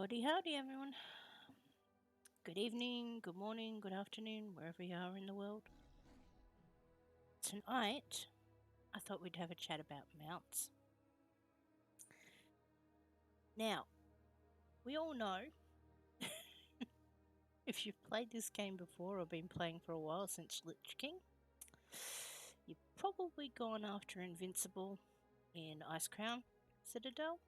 Howdy, howdy, everyone. Good evening, good morning, good afternoon, wherever you are in the world. Tonight, I thought we'd have a chat about mounts. Now, we all know, if you've played this game before or been playing for a while since Lich King, you've probably gone after Invincible in Icecrown Citadel.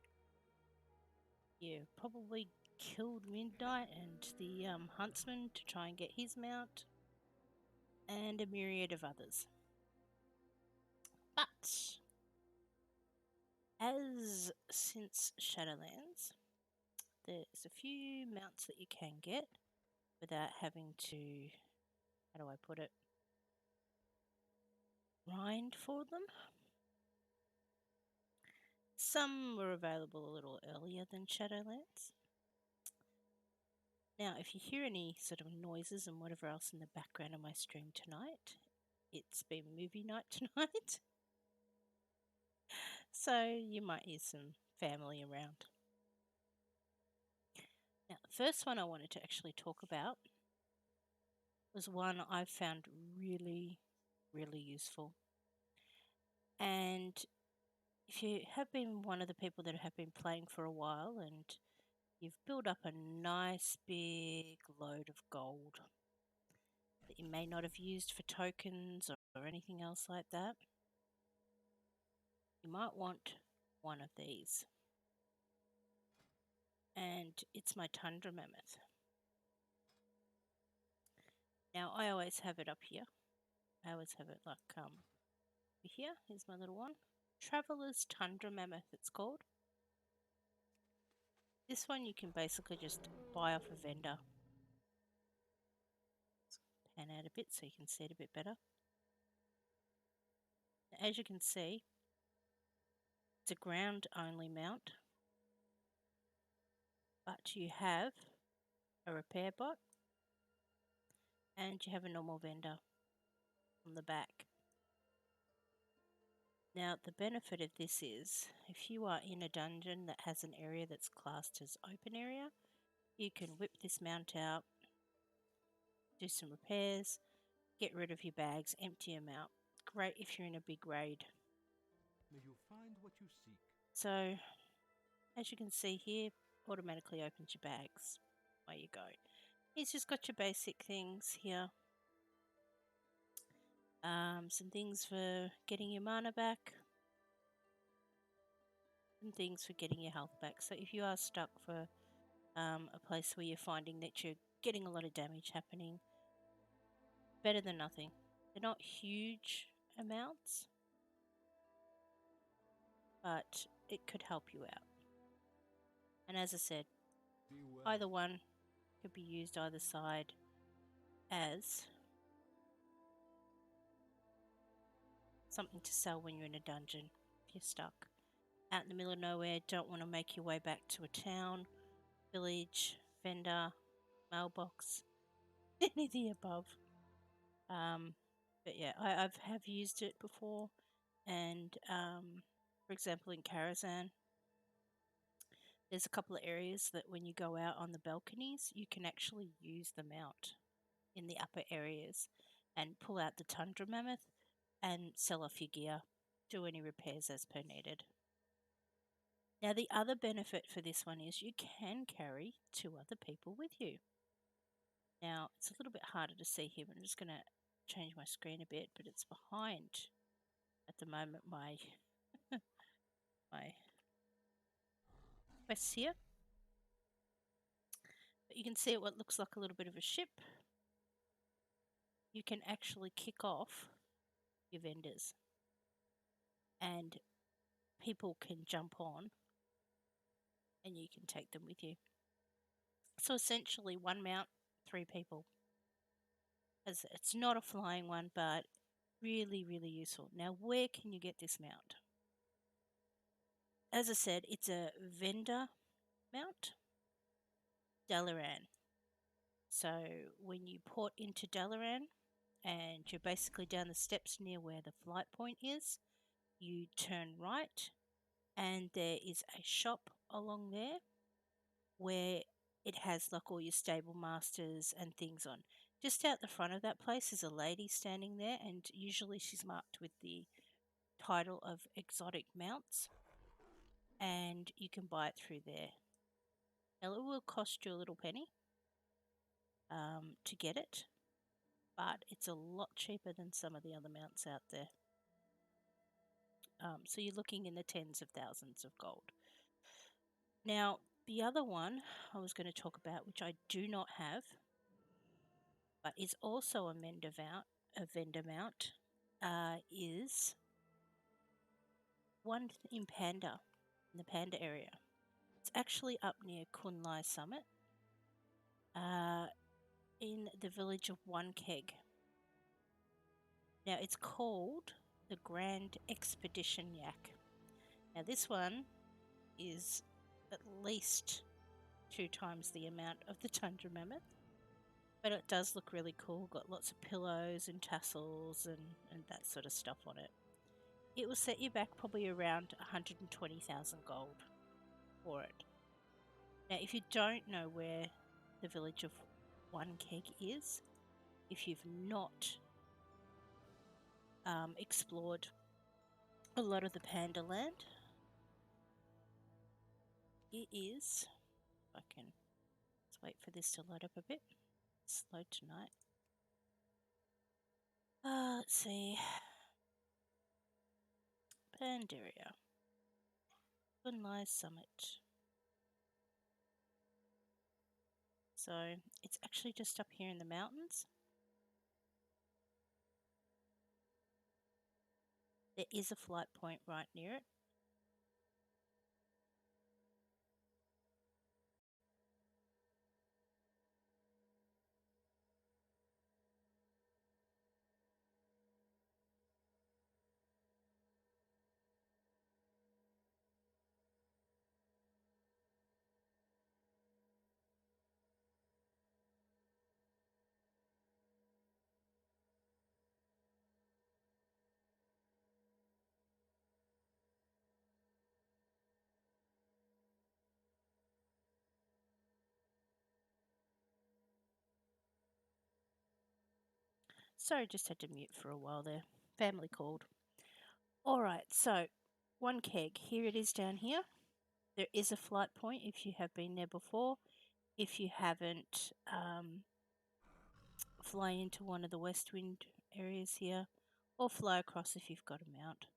You probably killed Midnight and the Huntsman to try and get his mount, and a myriad of others. But as since Shadowlands, there's a few mounts that you can get without having to, how do I put it, grind for them. Some were available a little earlier than Shadowlands. Now, if you hear any sort of noises and whatever else in the background of my stream tonight, it's been movie night tonight. So you might hear some family around. Now, the first one I wanted to actually talk about was one I found really, really useful. And if you have been one of the people that have been playing for a while and you've built up a nice big load of gold that you may not have used for tokens or anything else like that, you might want one of these. And it's my Tundra Mammoth. Now, I always have it up here. I always have it like here. Here's my little one. Traveler's Tundra Mammoth, it's called. This one you can basically just buy off a vendor. Let's pan out a bit so you can see it a bit better. As you can see, it's a ground only mount, but you have a repair bot and you have a normal vendor on the back. Now, the benefit of this is if you are in a dungeon that has an area that's classed as open area, you can whip this mount out, do some repairs, get rid of your bags, empty them out. Great if you're in a big raid. May you find what you seek. So, as you can see here, automatically opens your bags. Away you go. It's just got your basic things here. Some things for getting your mana back. Some things for getting your health back. So if you are stuck for a place where you're finding that you're getting a lot of damage happening, better than nothing. They're not huge amounts, but it could help you out. And as I said, Well. either one could be used either side as something to sell when you're in a dungeon if you're stuck out in the middle of nowhere, don't want to make your way back to a town, village, vendor, mailbox, any of the above. But yeah, I have used it before, and for example in Karazhan, there's a couple of areas that when you go out on the balconies, you can actually use the mount in the upper areas and pull out the Tundra Mammoth and sell off your gear, do any repairs as per needed. Now, the other benefit for this one is you can carry 2 other people with you. Now, it's a little bit harder to see here, but I'm just going to change my screen a bit, but it's behind, at the moment, my my quests here. But you can see what looks like a little bit of a ship. You can actually kick off your vendors, and people can jump on, and you can take them with you. So essentially, one mount, 3 people. As it's not a flying one, but really, really useful. Now, where can you get this mount? As I said, it's a vendor mount, Dalaran. So when you port into Dalaran and you're basically down the steps near where the flight point is, you turn right and there is a shop along there where it has like all your stable masters and things on. Just out the front of that place is a lady standing there, and usually she's marked with the title of exotic mounts, and you can buy it through there. Now, it will cost you a little penny to get it, but it's a lot cheaper than some of the other mounts out there. So you're looking in the tens of thousands of gold. Now, the other one I was going to talk about, which I do not have, but is also a vendor mount, is one in Panda, in the Panda area. It's actually up near Kun Lai Summit, in the village of One Keg. Now, it's called the Grand Expedition Yak. Now, this one is at least 2 times the amount of the Tundra Mammoth, but it does look really cool. Got lots of pillows and tassels and that sort of stuff on it. It will set you back probably around 120,000 gold for it. Now, if you don't know where the village of One Keg is, if you've not explored a lot of the Panda land, it is, if I can, let's wait for this to load up a bit. It's slow tonight. Let's see. Pandaria. Kun Lai Summit. So it's actually just up here in the mountains. There is a flight point right near it. Sorry, just had to mute for a while there. Family called. Alright, so One Keg, here it is down here. There is a flight point if you have been there before. If you haven't, fly into one of the West Wind areas here, or fly across if you've got a mount.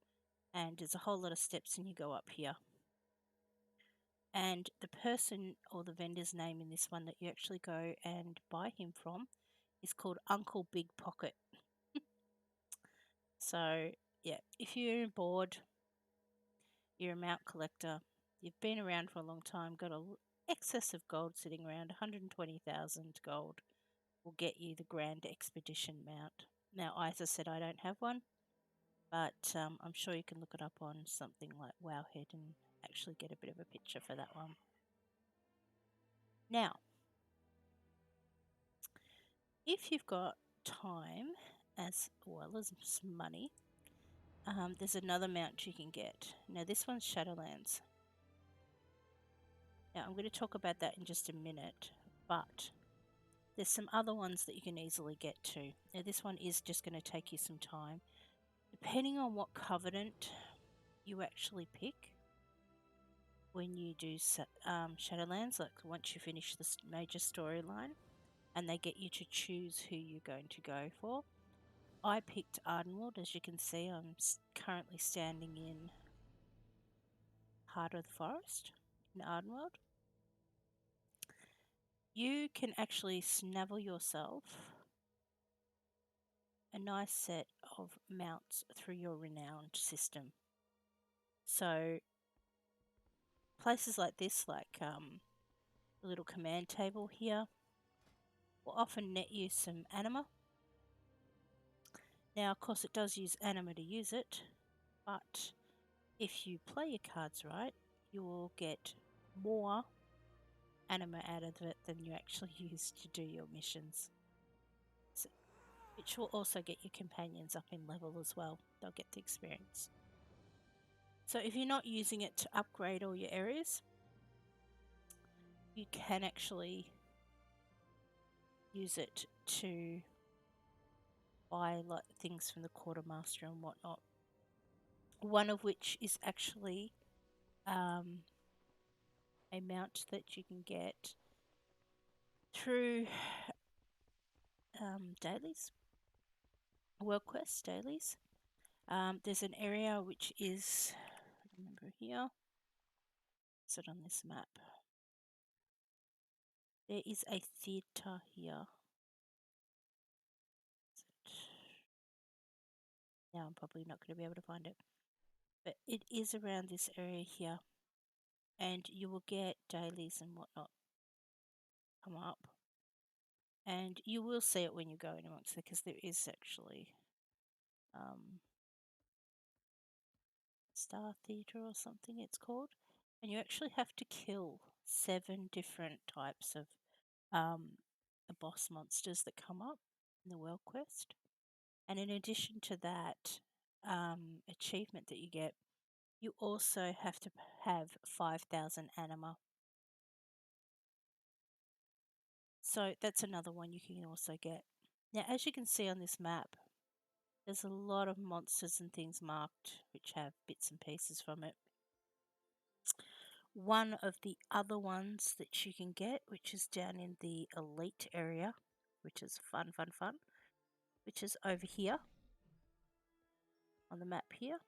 And there's a whole lot of steps and you go up here. And the person or the vendor's name in this one that you actually go and buy him from is called Uncle Big Pocket. So, yeah, if you're bored, you're a mount collector, you've been around for a long time, got an excess of gold sitting around, 120,000 gold will get you the Grand Expedition mount. Now, as I said, I don't have one, but I'm sure you can look it up on something like Wowhead and actually get a bit of a picture for that one. Now, if you've got time as well as some money, there's another mount you can get. Now, this one's Shadowlands. Now, I'm going to talk about that in just a minute, but there's some other ones that you can easily get to. Now, this one is just going to take you some time. Depending on what covenant you actually pick when you do Shadowlands, like once you finish the major storyline, and they get you to choose who you're going to go for. I picked Ardenwold. As you can see, I'm currently standing in Heart of the Forest in Ardenwold. You can actually snavel yourself a nice set of mounts through your renowned system. So places like this, like the little command table here, will often net you some anima. Now, of course, it does use anima to use it, but if you play your cards right, you will get more anima out of it than you actually use to do your missions. So, which will also get your companions up in level as well. They'll get the experience. So if you're not using it to upgrade all your areas, you can actually use it to buy like things from the quartermaster and whatnot. One of which is actually a mount that you can get through dailies, world quest dailies. There's an area which is, remember here, is it on this map? There is a theatre here. Now I'm probably not going to be able to find it, but it is around this area here, and you will get dailies and whatnot come up, and you will see it when you go in amongst it because there is actually Star Theatre or something it's called, and you actually have to kill 7 different types of the boss monsters that come up in the world quest. And in addition to that achievement that you get, you also have to have 5,000 anima. So that's another one you can also get. Now, as you can see on this map, there's a lot of monsters and things marked which have bits and pieces from it. One of the other ones that you can get, which is down in the elite area, which is fun, which is over here on the map here,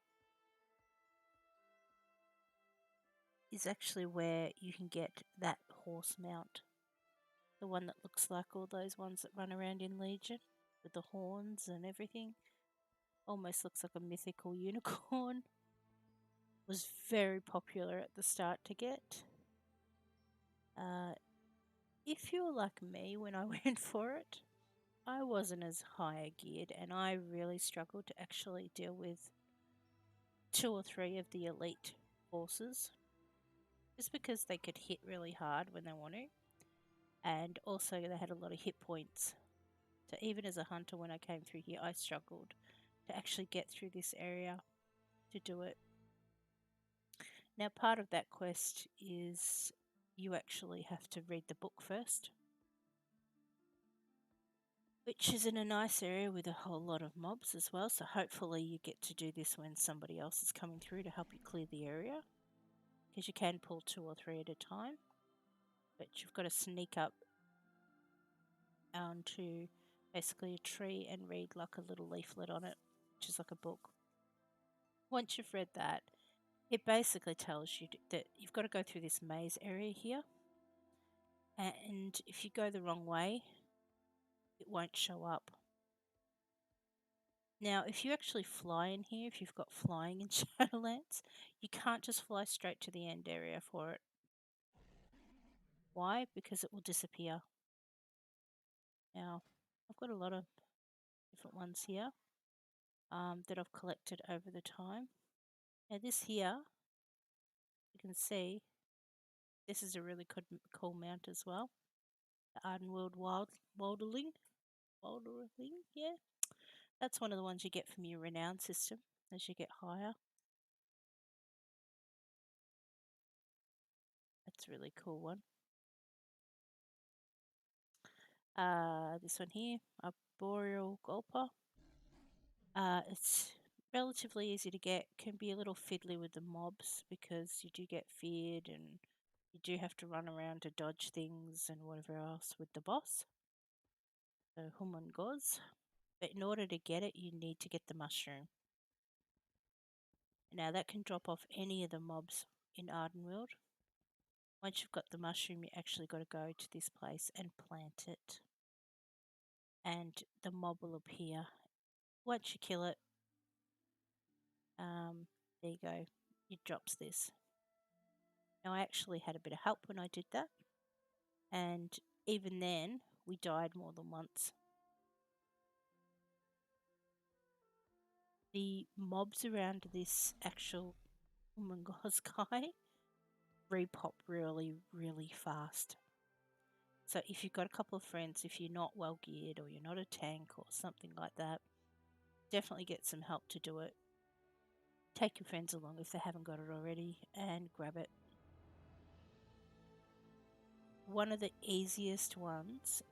is actually where you can get that horse mount. The one that looks like all those ones that run around in Legion with the horns and everything. Almost looks like a mythical unicorn. Was very popular at the start to get. If you're like me when I went for it, I wasn't as high geared and I really struggled to actually deal with 2 or 3 of the elite forces just because they could hit really hard when they want to, and also they had a lot of hit points. So even as a hunter, when I came through here, I struggled to actually get through this area to do it. Now, part of that quest is you actually have to read the book first, which is in a nice area with a whole lot of mobs as well. So hopefully you get to do this when somebody else is coming through to help you clear the area, because you can pull 2 or 3 at a time, but you've got to sneak up onto basically a tree and read like a little leaflet on it, which is like a book. Once you've read that, it basically tells you that you've got to go through this maze area here, and if you go the wrong way, it won't show up. Now, if you actually fly in here, if you've got flying in Shadowlands, you can't just fly straight to the end area for it. Why? Because it will disappear. Now, I've got a lot of different ones here that I've collected over the time. Now, this here, you can see, this is a really cool mount as well. The Ardenweald Wilderling, yeah. That's one of the ones you get from your renown system as you get higher. That's a really cool one. This one here, Arboreal Gulper. It's relatively easy to get. Can be a little fiddly with the mobs because you do get feared and you do have to run around to dodge things and whatever else with the boss. So Humun Goz. But in order to get it, you need to get the mushroom. Now that can drop off any of the mobs in Ardenweald. Once you've got the mushroom, you actually got to go to this place and plant it. And the mob will appear. Once you kill it, there you go. It drops this. Now I actually had a bit of help when I did that. And even then, we died more than once. The mobs around this actual Umangos guy repop really, really fast. So if you've got a couple of friends, if you're not well geared or you're not a tank or something like that, definitely get some help to do it. Take your friends along if they haven't got it already and grab it. one of the easiest ones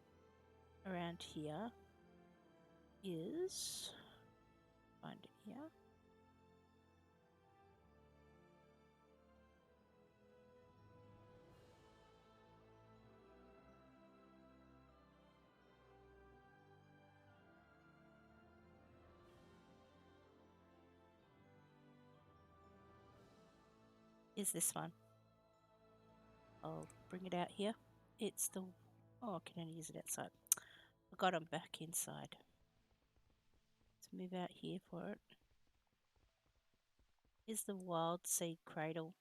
around here is, find it here. Is this one. I'll bring it out here. It's the, oh, I can only use it outside. I got them back inside. Let's move out here for it. Is the wild seed cradle.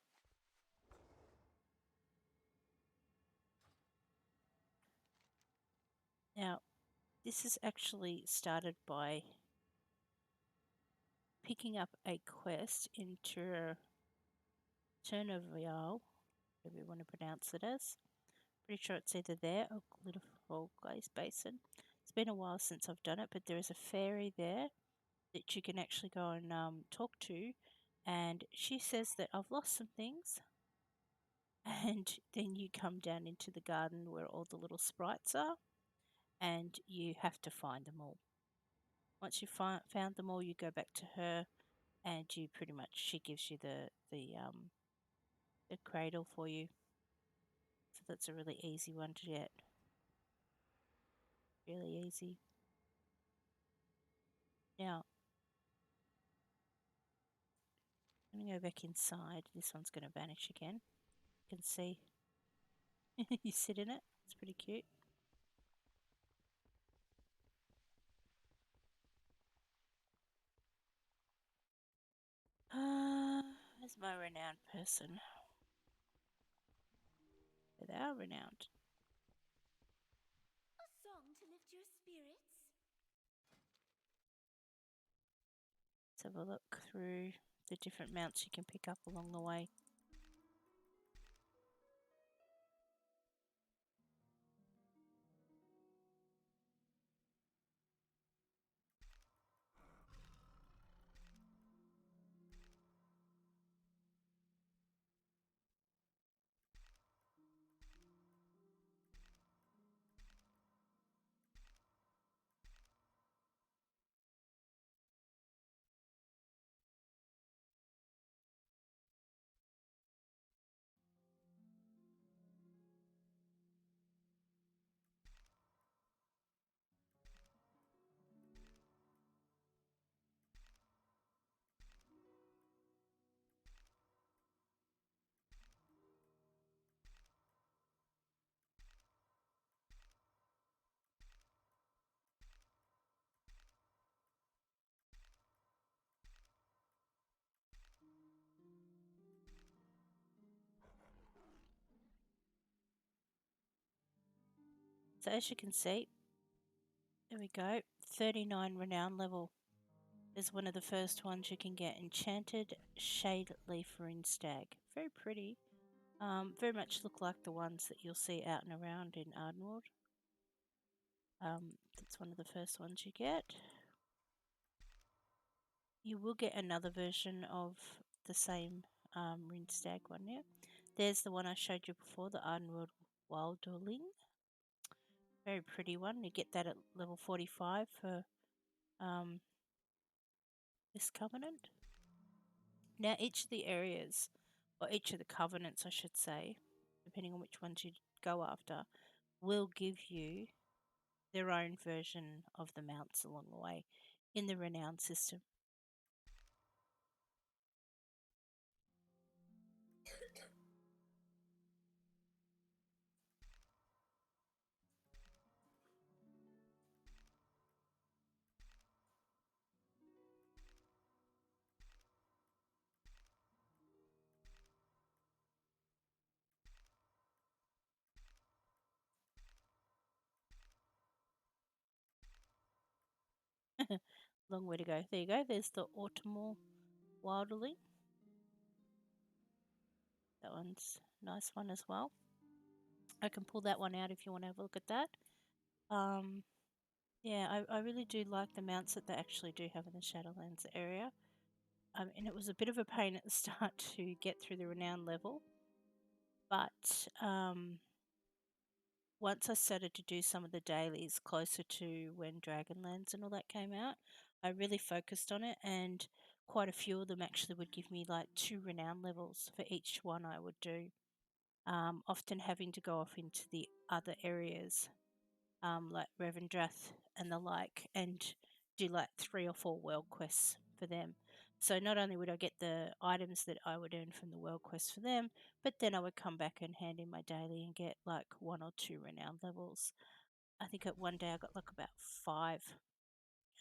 Now, this is actually started by picking up a quest in Turnerville, whatever you want to pronounce it as. Pretty sure it's either there or Glitterfall Glaze Basin. It's been a while since I've done it, but there is a fairy there that you can actually go and talk to, and she says that I've lost some things, and then you come down into the garden where all the little sprites are, and you have to find them all. Once you found them all, you go back to her, and you pretty much, she gives you the cradle for you. So that's a really easy one to get. Really easy. Now, I'm going to go back inside. This one's going to vanish again. You can see you sit in it. It's pretty cute. Where's my renowned person? They are renowned. A song to lift your spirits? Let's have a look through the different mounts you can pick up along the way. So as you can see, there we go, 39 renown level is one of the first ones you can get. Enchanted Shade Leaf Rune Stag. Very pretty. Very much look like the ones that you'll see out and around in Ardenwold. That's one of the first ones you get. You will get another version of the same Rune Stag one here. There's the one I showed you before, the Ardenwold Wilderling. Very pretty one. You get that at level 45 for this covenant. Now, each of the areas, or each of the covenants, I should say, depending on which ones you go after, will give you their own version of the mounts along the way in the renown system. Long way to go. There you go. There's the Autumnal Wilderling. That one's a nice one as well. I can pull that one out if you want to have a look at that. Yeah, I really do like the mounts that they actually do have in the Shadowlands area. And it was a bit of a pain at the start to get through the renown level, but once I started to do some of the dailies closer to when Dragonlance and all that came out, I really focused on it, and quite a few of them actually would give me like 2 renown levels for each one I would do. Often having to go off into the other areas, like Revendreth and the like, and do like 3 or 4 world quests for them. So not only would I get the items that I would earn from the world quests for them, but then I would come back and hand in my daily and get like 1 or 2 renown levels. I think at one day I got like about 5.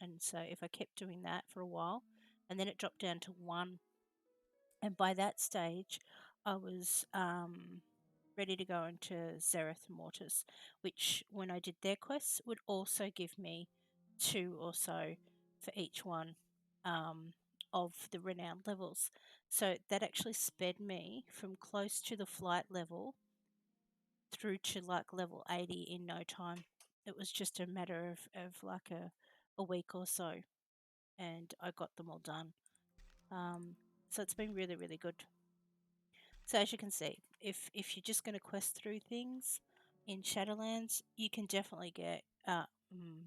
And so if I kept doing that for a while, and then it dropped down to 1, and by that stage, I was ready to go into Zereth Mortis, which, when I did their quests, would also give me 2 or so for each one um, of the renowned levels. So that actually sped me from close to the flight level through to like level 80 in no time. It was just a matter of like a week or so, and I got them all done. So it's been really, really good. So as you can see, if you're just going to quest through things in Shadowlands, you can definitely get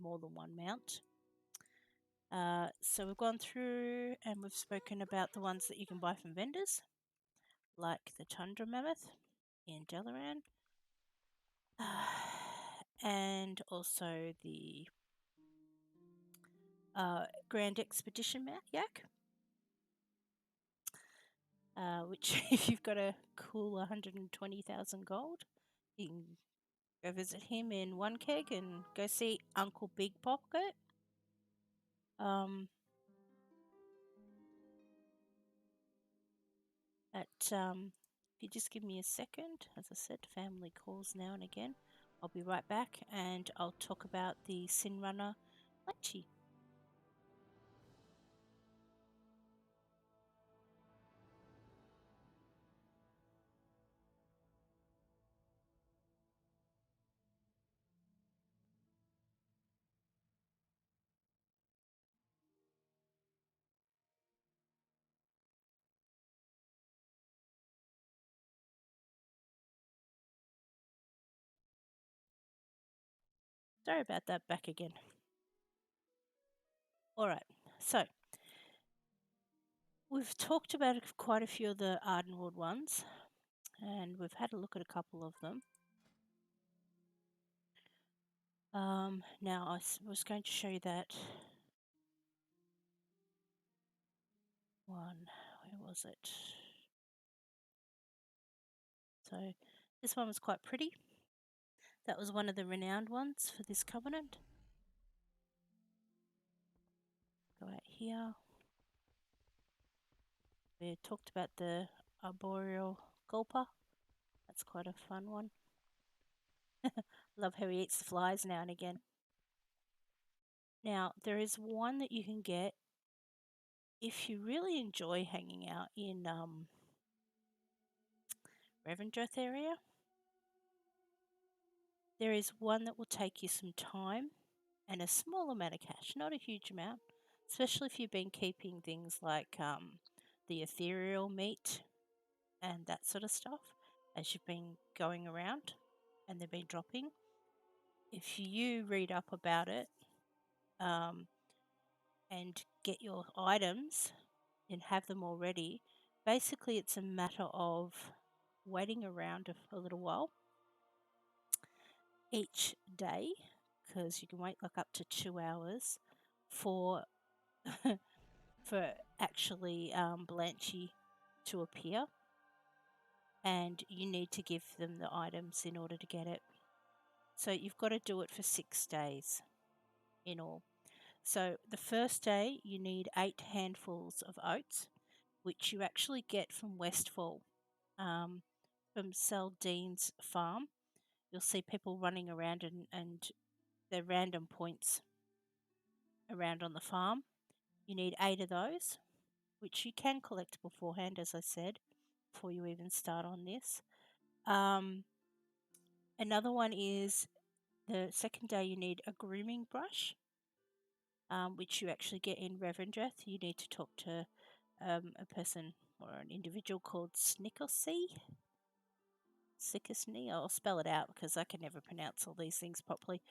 more than one mount. So we've gone through and we've spoken about the ones that you can buy from vendors, like the Tundra Mammoth in Dalaran, and also the Grand Expedition Yak, which if you've got a cool 120,000 gold, you can go visit him in One Keg and go see Uncle Big Pocket. If you just give me a second, as I said, family calls now and again. I'll be right back and I'll talk about the Sin Runner Lanchi. Sorry about that, back again. Alright, so we've talked about quite a few of the Ardenwood ones, and we've had a look at a couple of them. Now I was going to show you that one. Where was it? So this one was quite pretty. That was one of the renowned ones for this covenant. Go out here. We talked about the arboreal gulper. That's quite a fun one. Love how he eats the flies now and again. Now, there is one that you can get if you really enjoy hanging out in Revendreth area. There is one that will take you some time and a small amount of cash, not a huge amount, especially if you've been keeping things like the ethereal meat and that sort of stuff as you've been going around and they've been dropping. If you read up about it and get your items and have them all ready, basically it's a matter of waiting around a little while each day, because you can wait like up to 2 hours for for actually Blanchy to appear, and you need to give them the items in order to get it. So you've got to do it for 6 days in all. So the first day you need 8 handfuls of oats, which you actually get from Westfall, from Saldean's farm. You'll see people running around and they're random points around on the farm. You need 8 of those, which you can collect beforehand, as I said, before you even start on this. Another one is the second day you need a grooming brush, which you actually get in Revendreth. You need to talk to a person or an individual called Snickersea. Sickesny. I'll spell it out because I can never pronounce all these things properly.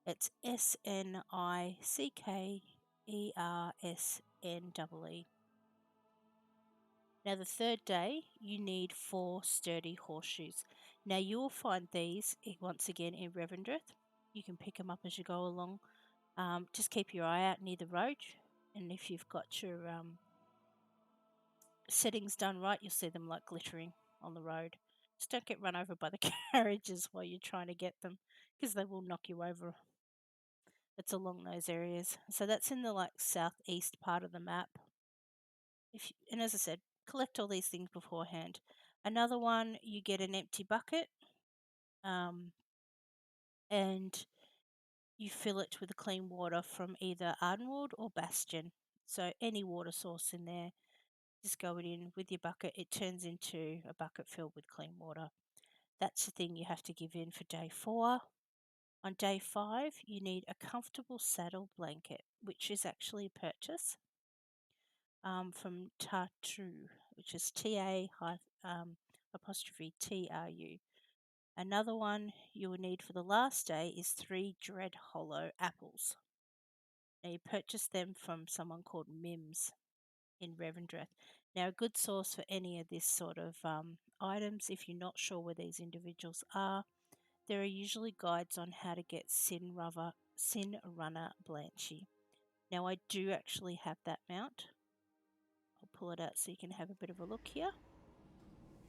It's Snickersnee. Now, the third day, you need 4 sturdy horseshoes. Now, you will find these once again in Revendreth. You can pick them up as you go along. Just keep your eye out near the road, and if you've got your settings done right, you'll see them like glittering on the road. Just don't get run over by the carriages while you're trying to get them, because they will knock you over. It's along those areas. So that's in the like southeast part of the map. And as I said, collect all these things beforehand. Another one, you get an empty bucket, and you fill it with clean water from either Ardenwold or Bastion. So any water source in there, just go it in with your bucket. It turns into a bucket filled with clean water. That's the thing you have to give in for day 4. On day 5, you need a comfortable saddle blanket, which is actually a purchase from Tartru, which is TA_TRU. Another one you will need for the last day is 3 Dread Hollow apples. Now you purchase them from someone called Mims in Revendreth. Now, a good source for any of this sort of items, if you're not sure where these individuals are, there are usually guides on how to get Sin Runner Blanchy. Now, I do actually have that mount. I'll pull it out so you can have a bit of a look here.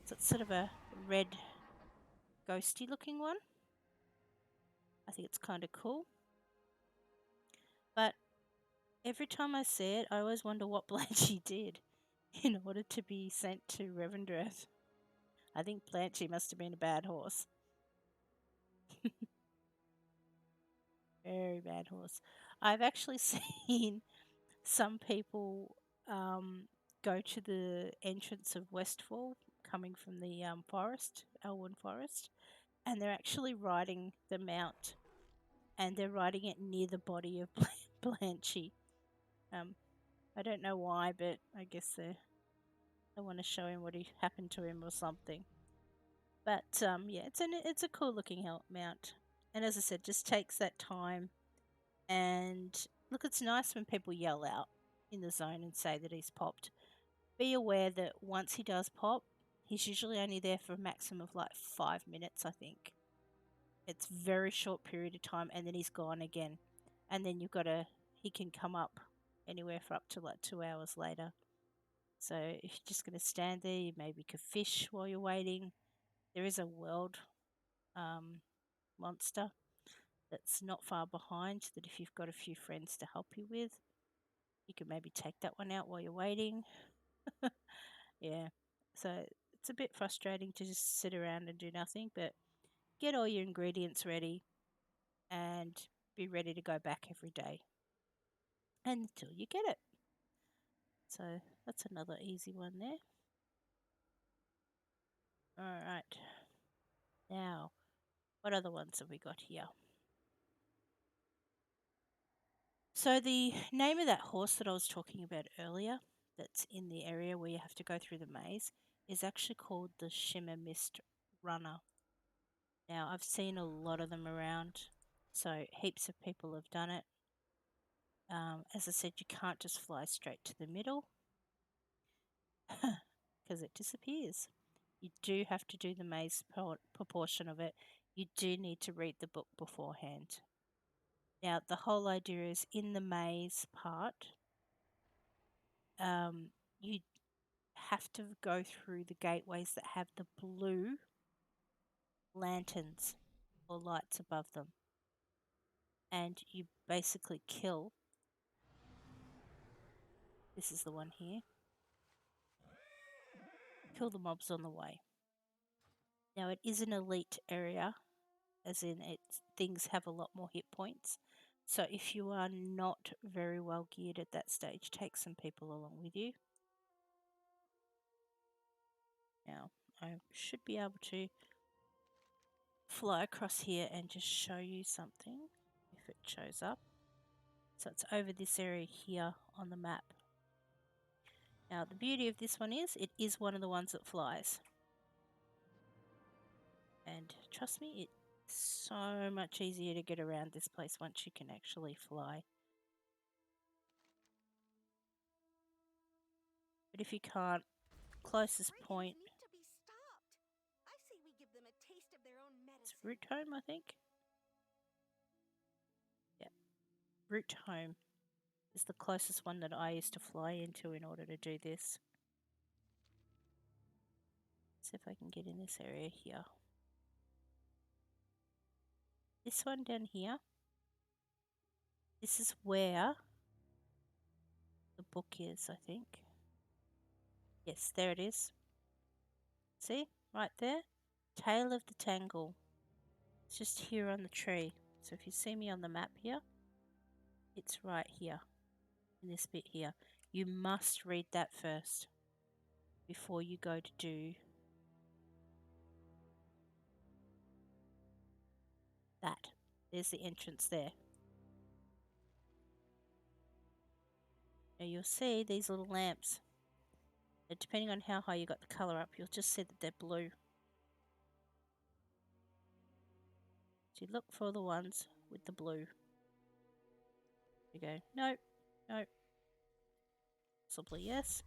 So it's sort of a red, ghosty looking one. I think it's kind of cool. But every time I see it, I always wonder what Blanchy did in order to be sent to Revendreth. I think Blanchy must have been a bad horse. Very bad horse. I've actually seen some people go to the entrance of Westfall coming from the forest, Elwyn Forest, and they're actually riding the mount, and they're riding it near the body of Blanchy. I don't know why, but I guess they want to show him what happened to him or something. But yeah, it's a cool looking mount, and as I said, just takes that time. And look, it's nice when people yell out in the zone and say that he's popped. Be aware that once he does pop, he's usually only there for a maximum of like 5 minutes, I think. It's very short period of time, and then he's gone again. And then he can come up anywhere for up to like 2 hours later. So if you're just going to stand there, you maybe could fish while you're waiting. There is a world monster that's not far behind, that if you've got a few friends to help you with, you can maybe take that one out while you're waiting. Yeah, so it's a bit frustrating to just sit around and do nothing, but get all your ingredients ready and be ready to go back every day until you get it. So that's another easy one there. All right. Now, what other ones have we got here? So the name of that horse that I was talking about earlier, that's in the area where you have to go through the maze, is actually called the Shimmer Mist Runner. Now, I've seen a lot of them around, so heaps of people have done it. As I said, you can't just fly straight to the middle because it disappears. You do have to do the maze proportion of it. You do need to read the book beforehand. Now, the whole idea is in the maze part, you have to go through the gateways that have the blue lanterns or lights above them. And you basically kill. This is the one here. Kill the mobs on the way. Now, it is an elite area, as in things have a lot more hit points. So if you are not very well geared at that stage, take some people along with you. Now, I should be able to fly across here and just show you something if it shows up. So it's over this area here on the map. Now, the beauty of this one is it is one of the ones that flies. And trust me, it's so much easier to get around this place once you can actually fly. But if you can't, closest point Brigands need to be stopped. I say we give them a taste of their own is medicine. Route Home, I think. Yeah, Route Home is the closest one that I used to fly into in order to do this. See if I can get in this area here. This one down here, this is where the book is, I think. Yes, there it is. See, right there? Tail of the Tangle. It's just here on the tree. So if you see me on the map here, it's right here, in this bit here. You must read that first before you go to do that. There's the entrance there. Now you'll see these little lamps. And depending on how high you got the colour up, you'll just see that they're blue. So you look for the ones with the blue. You go, nope, nope. Possibly yes.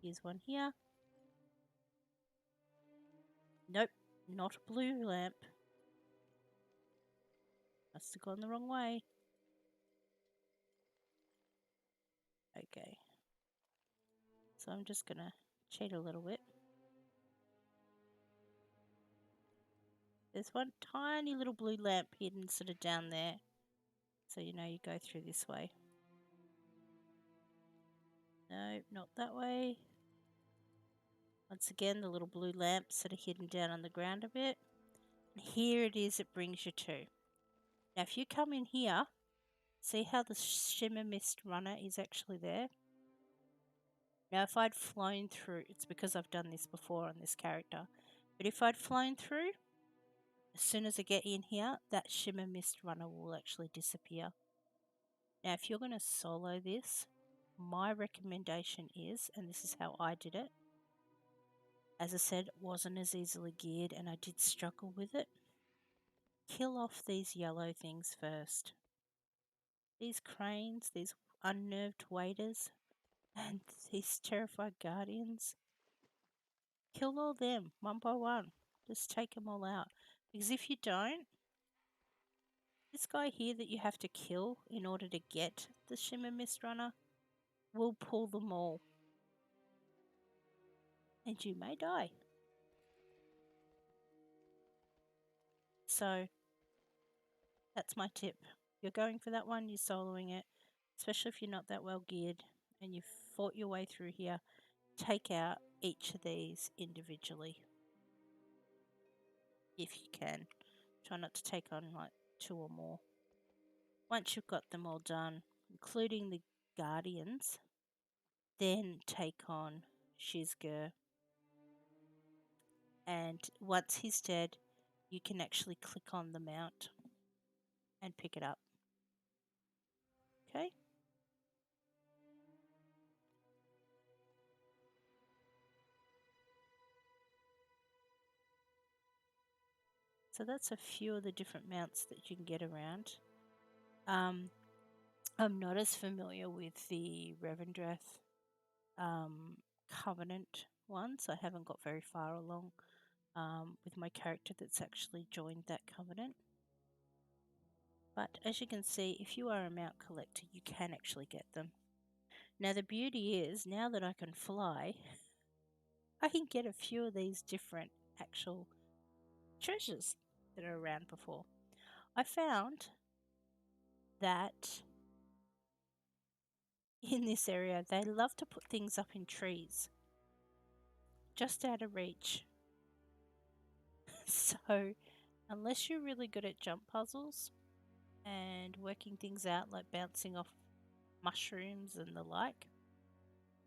Here's one here. Nope, not a blue lamp. Must have gone the wrong way. Okay. So I'm just going to cheat a little bit. There's one tiny little blue lamp hidden sort of down there. So you know you go through this way. No, not that way. Once again, the little blue lamp sort of hidden down on the ground a bit. And here it is, it brings you to. Now if you come in here, see how the shimmer mist runner is actually there? Now if I'd flown through, it's because I've done this before on this character, but if I'd flown through, as soon as I get in here, that shimmer mist runner will actually disappear. Now if you're going to solo this, my recommendation is, and this is how I did it, as I said, it wasn't as easily geared and I did struggle with it, kill off these yellow things first. These cranes, these unnerved waiters, and these terrified guardians. Kill all them one by one. Just take them all out. Because if you don't, this guy here that you have to kill in order to get the Shimmer Mist Runner will pull them all. And you may die. So, that's my tip. You're going for that one, you're soloing it. Especially if you're not that well geared and you've fought your way through here. Take out each of these individually. If you can. Try not to take on like 2 or more. Once you've got them all done, including the guardians, then take on Shizger. And once he's dead, you can actually click on the mount and pick it up. Okay? So that's a few of the different mounts that you can get around. I'm not as familiar with the Revendreth Covenant ones. I haven't got very far along with my character that's actually joined that Covenant. But as you can see, if you are a mount collector, you can actually get them. Now the beauty is, now that I can fly, I can get a few of these different actual treasures that are around before. I found that in this area, they love to put things up in trees, just out of reach. So, unless you're really good at jump puzzles and working things out like bouncing off mushrooms and the like,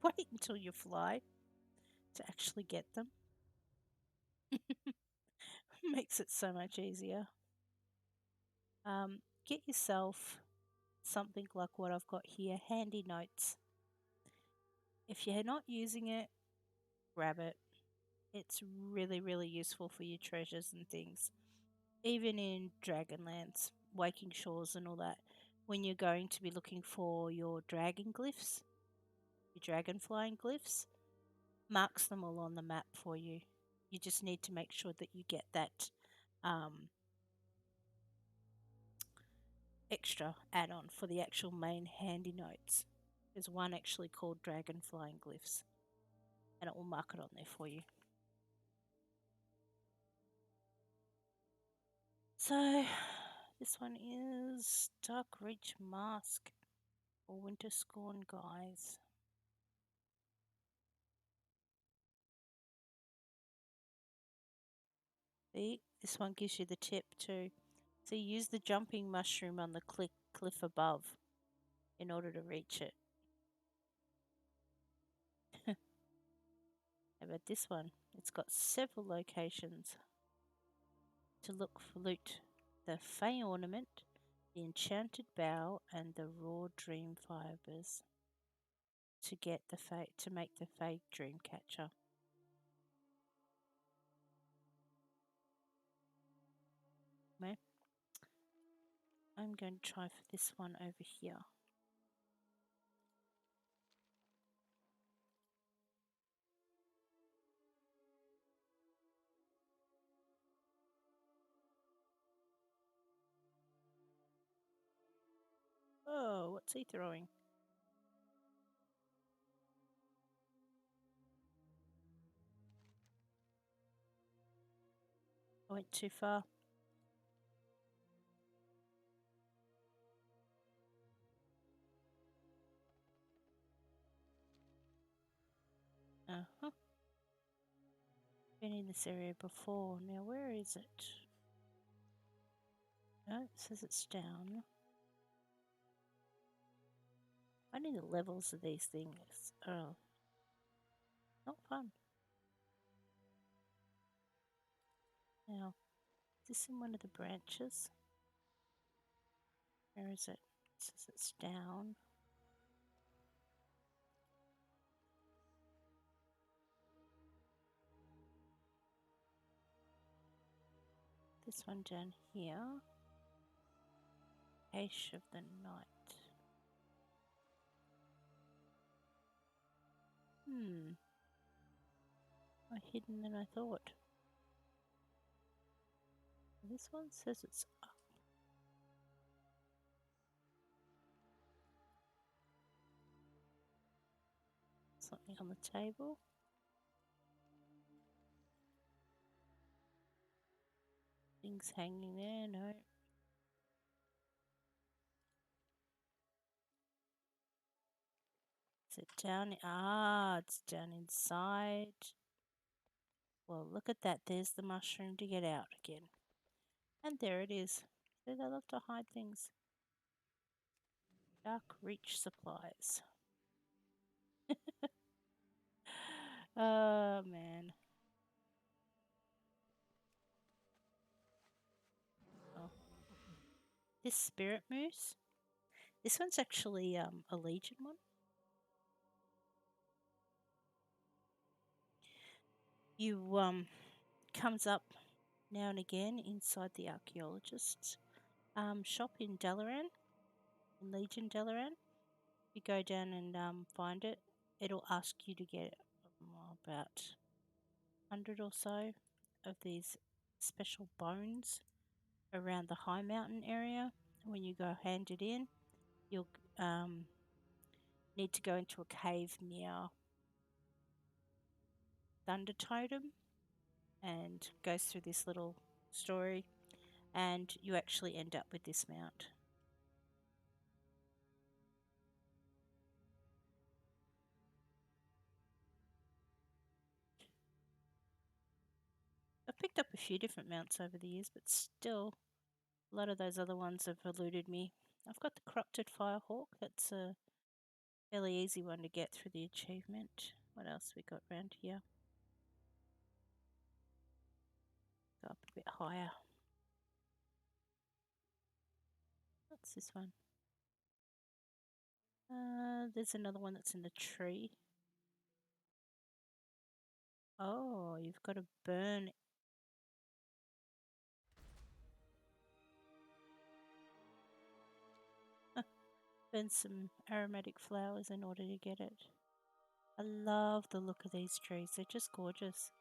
wait until you fly to actually get them. Makes it so much easier. Get yourself something like what I've got here, handy notes. If you're not using it, grab it. It's really, really useful for your treasures and things. Even in Dragonlance, Waking Shores, and all that, when you're going to be looking for your dragon glyphs, your dragon flying glyphs, marks them all on the map for you. You just need to make sure that you get that extra add on for the actual main handy notes. There's one actually called Dragon Flying Glyphs, and it will mark it on there for you. So, this one is Dark Reach Mask or Winter Scorn Guise. See, this one gives you the tip too. So, use the jumping mushroom on the cliff above in order to reach it. How about this one? It's got several locations to look for loot. The Fey Ornament, the Enchanted Bow, and the Raw Dream Fibers to get to make the Fey Dream Catcher. Okay. I'm going to try for this one over here. Oh, what's he throwing? I went too far. Uh-huh. Been in this area before. Now, where is it? No, it says it's down. I need the levels of these things. Oh, not fun. Now, is this in one of the branches? Where is it? It says it's down. This one down here. Ash of the Night. More hidden than I thought. This one says it's up. Something on the table. Things hanging there, no. Is it down? Ah, it's down inside. Well, look at that. There's the mushroom to get out again. And there it is. See, they love to hide things. Dark Reach Supplies. Oh, man. Oh. This Spirit Moose. This one's actually a Legion one. You comes up now and again inside the archaeologist's shop in Dalaran, in Legion Dalaran. You go down and find it. It'll ask you to get about 100 or so of these special bones around the high mountain area. When you go hand it in, you'll need to go into a cave near Thunder Totem and goes through this little story, and you actually end up with this mount. I've picked up a few different mounts over the years, but still, a lot of those other ones have eluded me. I've got the Corrupted Firehawk. That's a fairly easy one to get through the achievement. What else we got around here? Go up a bit higher. What's this one? There's another one that's in the tree. Oh, you've got to burn some aromatic flowers in order to get it. I love the look of these trees. They're just gorgeous.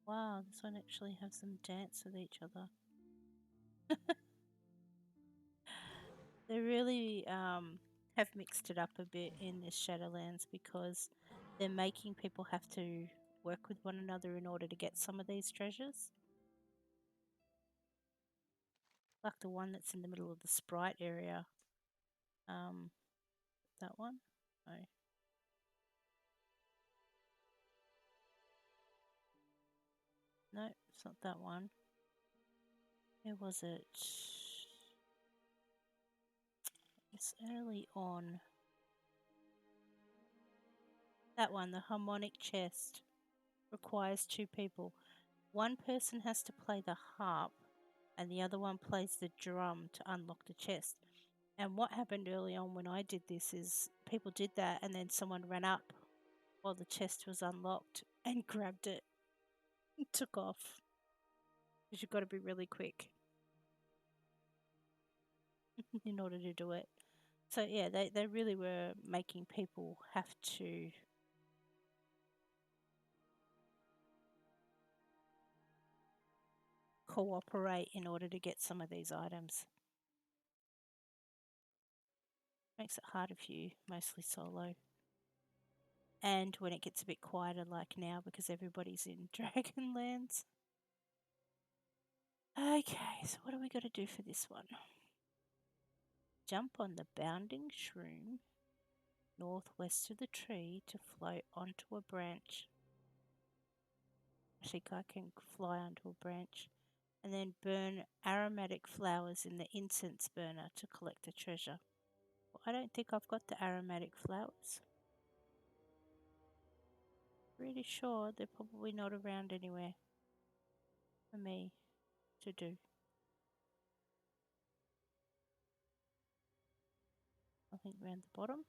Wow, this one actually has them dance with each other. They really have mixed it up a bit in this Shadowlands because they're making people have to work with one another in order to get some of these treasures. Like the one that's in the middle of the Sprite area. That one? No. No, it's not that one. Where was it? It's early on. That one, the harmonic chest, requires 2 people. One person has to play the harp and the other one plays the drum to unlock the chest. And what happened early on when I did this is people did that and then someone ran up while the chest was unlocked and grabbed it and took off. Because you've got to be really quick in order to do it. So yeah, they really were making people have to cooperate in order to get some of these items. Makes it hard if you mostly solo. And when it gets a bit quieter like now because everybody's in Dragonlands. Okay, so what do we got to do for this one? Jump on the bounding shroom northwest of the tree to float onto a branch. I think I can fly onto a branch. And then burn aromatic flowers in the incense burner to collect the treasure. Well, I don't think I've got the aromatic flowers. Pretty sure they're probably not around anywhere for me to do. I think around the bottom.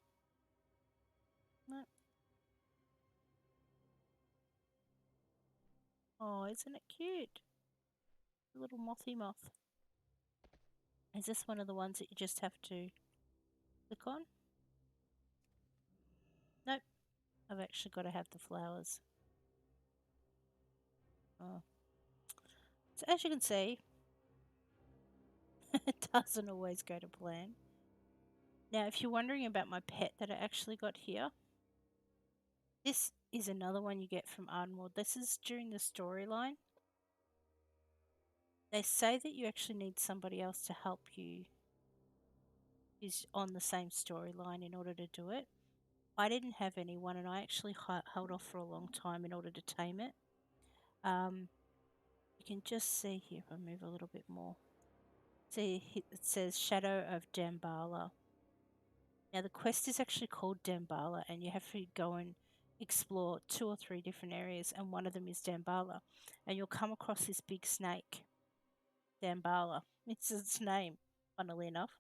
No. Oh, isn't it cute? A little mothy moth. Is this one of the ones that you just have to click on? Nope. I've actually got to have the flowers. Oh. So as you can see, it doesn't always go to plan. Now, if you're wondering about my pet that I actually got here, this is another one you get from Ardmore. This is during the storyline. They say that you actually need somebody else to help you who's on the same storyline in order to do it. I didn't have anyone and I actually held off for a long time in order to tame it. You can just see here, if I move a little bit more. See, it says Shadow of Damballa. Now, the quest is actually called Damballa, and you have to go and explore 2 or 3 different areas, and one of them is Damballa. And you'll come across this big snake, Damballa. It's its name, funnily enough.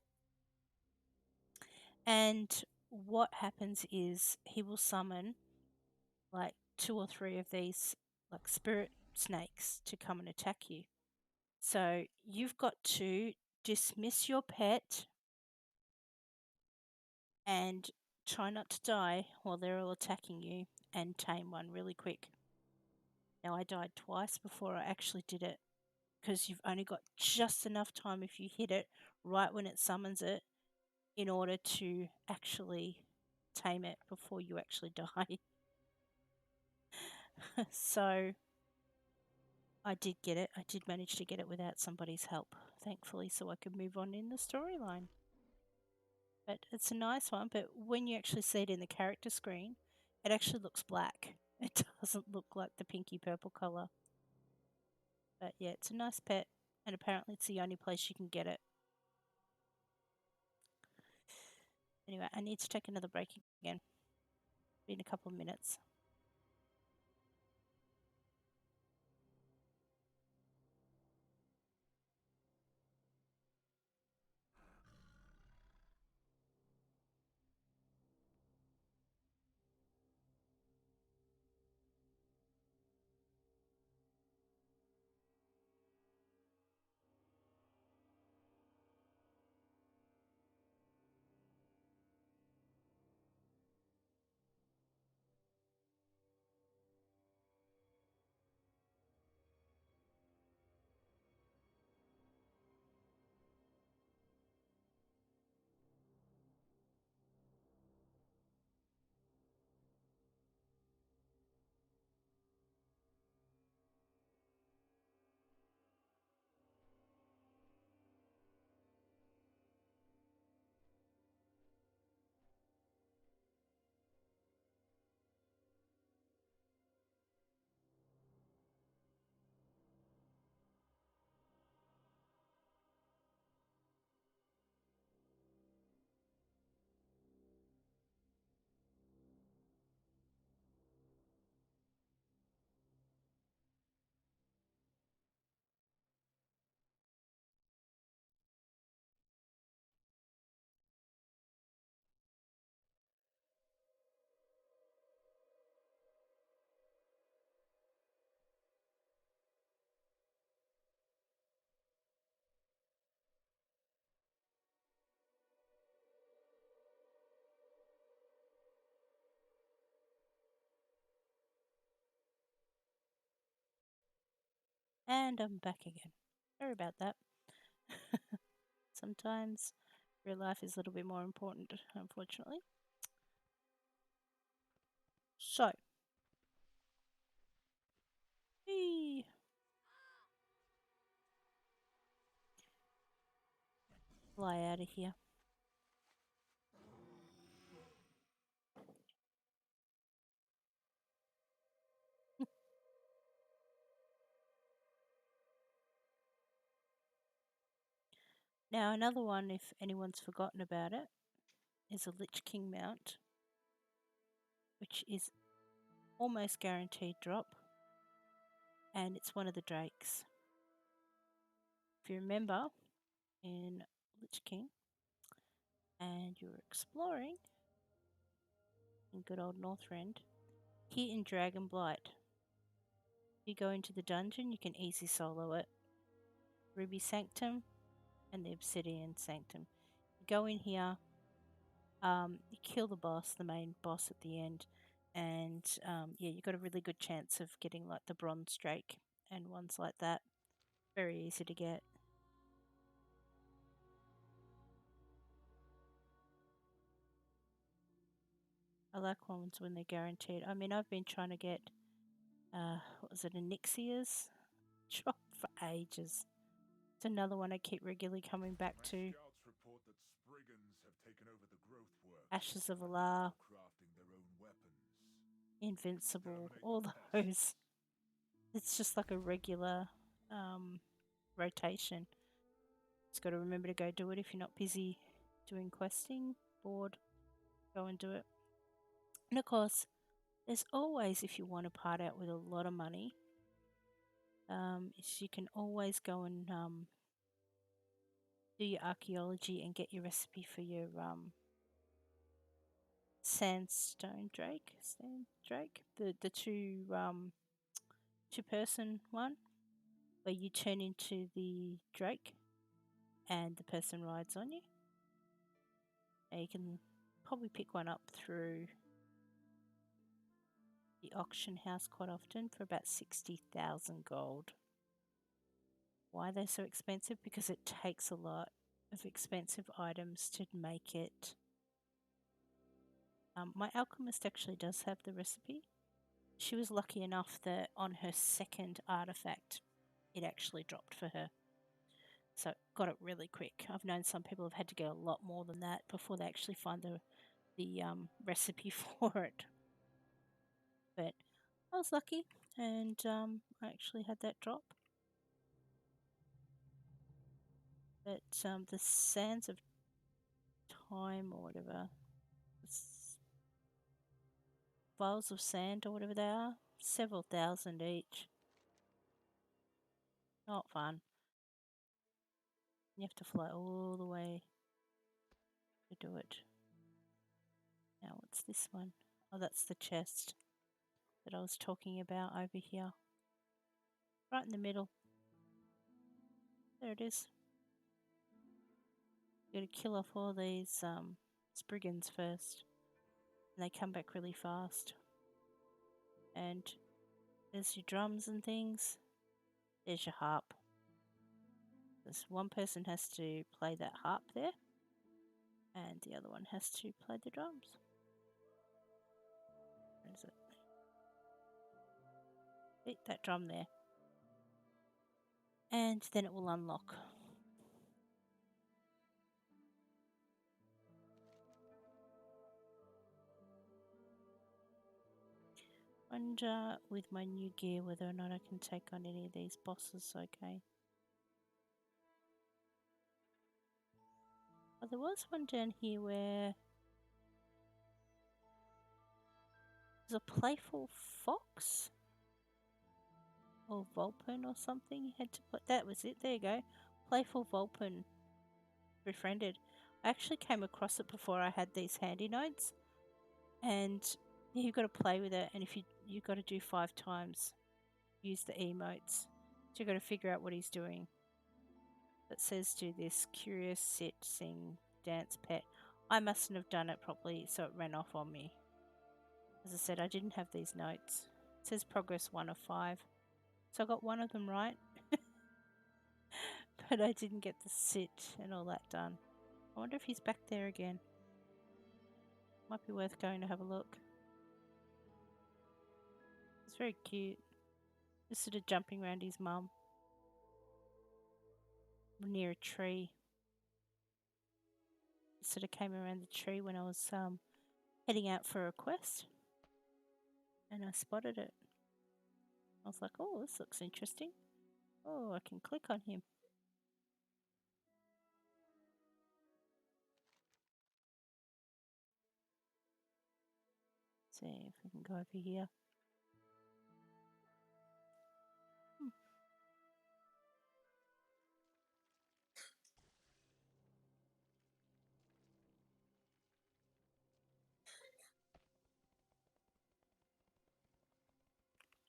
And what happens is he will summon like 2 or 3 of these like spirit snakes to come and attack you. So you've got to dismiss your pet and try not to die while they're all attacking you and tame one really quick. Now, I died twice before I actually did it because you've only got just enough time if you hit it right when it summons it in order to actually tame it before you actually die. So I did get it. I did manage to get it without somebody's help, thankfully, so I could move on in the storyline. But it's a nice one, but when you actually see it in the character screen, it actually looks black. It doesn't look like the pinky purple colour. But yeah, it's a nice pet, and apparently it's the only place you can get it. Anyway, I need to take another break again. In a couple of minutes. And I'm back again. Sorry about that. Sometimes real life is a little bit more important, unfortunately. So, whee! Fly out of here. Now, another one, if anyone's forgotten about it, is a Lich King mount, which is almost guaranteed drop, and it's one of the drakes. If you remember, in Lich King, and you're exploring in good old Northrend, here in Dragonblight, if you go into the dungeon, you can easy solo it. Ruby Sanctum and the Obsidian Sanctum. You go in here, you kill the boss, the main boss at the end, and yeah, you got a really good chance of getting like the Bronze Drake and ones like that. Very easy to get. I like ones when they're guaranteed. I mean, I've been trying to get, what was it, a Nixia's drop for ages. It's another one I keep regularly coming back My to. scouts report that Spriggans have taken over the growth work. Ashes of and Alar, are crafting their own weapons. Invincible, Exterminate all the those. It's just like a regular rotation. Just got to remember to go do it if you're not busy doing questing, bored, go and do it. And of course, there's always, if you want to part out with a lot of money, is you can always go and do your archaeology and get your recipe for your sand drake, the two person one, where you turn into the drake and the person rides on you. And you can probably pick one up through the auction house quite often for about 60,000 gold. Why they're so expensive? Because it takes a lot of expensive items to make it. My alchemist actually does have the recipe. She was lucky enough that on her second artifact, it actually dropped for her. So got it really quick. I've known some people have had to get a lot more than that before they actually find the recipe for it. But I was lucky, and I actually had that drop. But the Sands of Time or whatever, vials of sand or whatever they are, several thousand each. Not fun. You have to fly all the way to do it. Now, what's this one? Oh, that's the chest that I was talking about over here. Right in the middle. There it is. You gotta kill off all these Spriggans first. And they come back really fast. And there's your drums and things. There's your harp. This one person has to play that harp there. And the other one has to play the drums. Where is it? Hit that drum there. And then it will unlock. Wonder with my new gear whether or not I can take on any of these bosses okay. Oh, there was one down here where there's a playful fox or Vulpin or something. You had to play. That was it. There you go. Playful Vulpin befriended. I actually came across it before I had these handy notes, and you've got to play with it. And if you got to do 5 times, use the emotes. So you've got to figure out what he's doing. That says do this, curious, sit, sing, dance, pet. I mustn't have done it properly, so it ran off on me. As I said, I didn't have these notes. It says progress 1 of 5. So I got one of them right. But I didn't get the sit and all that done. I wonder if he's back there again. Might be worth going to have a look. It's very cute. Just sort of jumping around his mum near a tree. Sort of came around the tree when I was heading out for a quest, and I spotted it. I was like, "Oh, this looks interesting. Oh, I can click on him." See if we can go over here.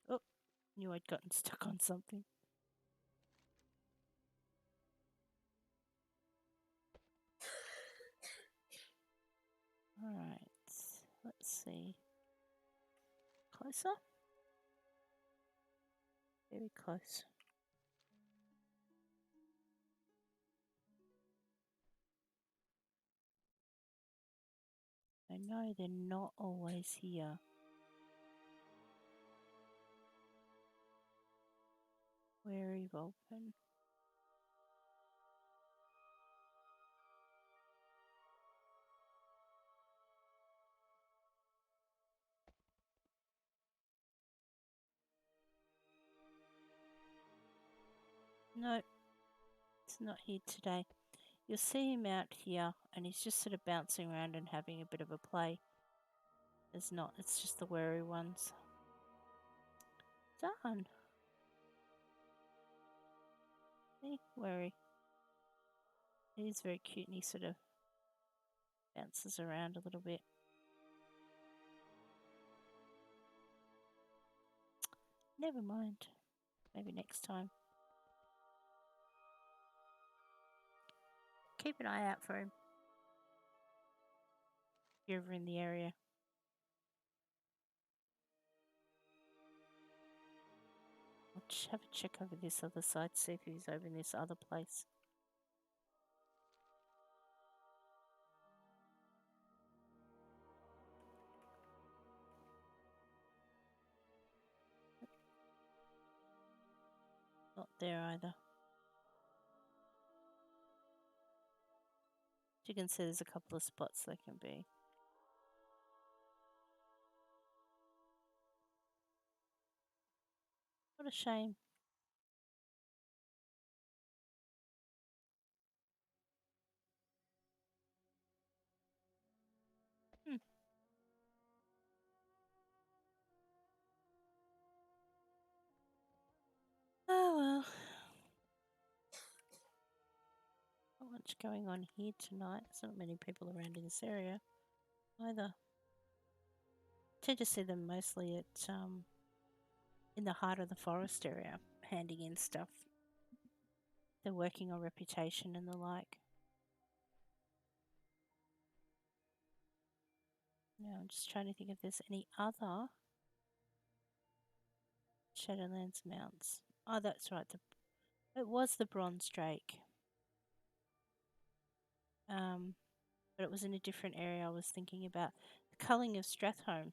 Oh, knew I'd gotten stuck on something. All right, let's see. Closer? Very close. I know they're not always here. Wary open. No, it's not here today. You'll see him out here and he's just sort of bouncing around and having a bit of a play. There's not, it's just the wary ones. Done. See, wary. He's very cute and he sort of bounces around a little bit. Never mind. Maybe next time. Keep an eye out for him. If you're ever in the area. I'll have a check over this other side, see if he's over in this other place. Not there either. You can see there's a couple of spots they can be. What a shame. Oh well. Not much going on here tonight. There's not many people around in this area either. Tend to see them mostly at in the heart of the forest area, handing in stuff. They're working on reputation and the like. Now I'm just trying to think if there's any other Shadowlands mounts. Oh, that's right. It was the Bronze Drake. But it was in a different area. I was thinking about the culling of Strathhome.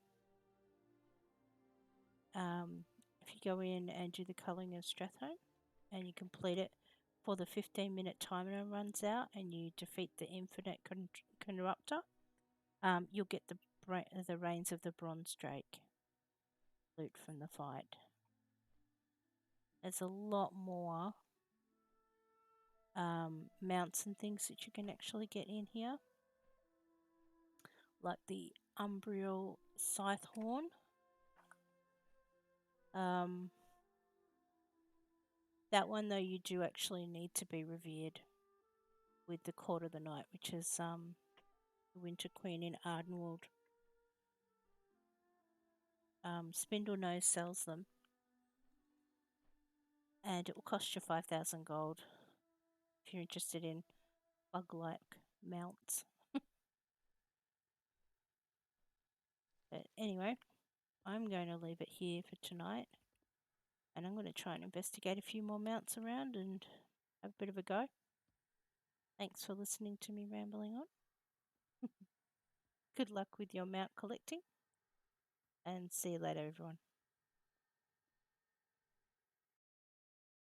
If you go in and do the culling of Strathhome and you complete it before the 15-minute timer runs out and you defeat the infinite corruptor, you'll get the reins of the Bronze Drake loot from the fight. There's a lot more mounts and things that you can actually get in here, like the Umbriel Scythehorn. That one though, you do actually need to be revered with the Court of the Night, which is the Winter Queen in Ardenwold. Spindle Nose sells them, and it will cost you 5,000 gold if you're interested in bug-like mounts. But anyway, I'm going to leave it here for tonight, and I'm going to try and investigate a few more mounts around and have a bit of a go. Thanks for listening to me rambling on. Good luck with your mount collecting, and see you later, everyone.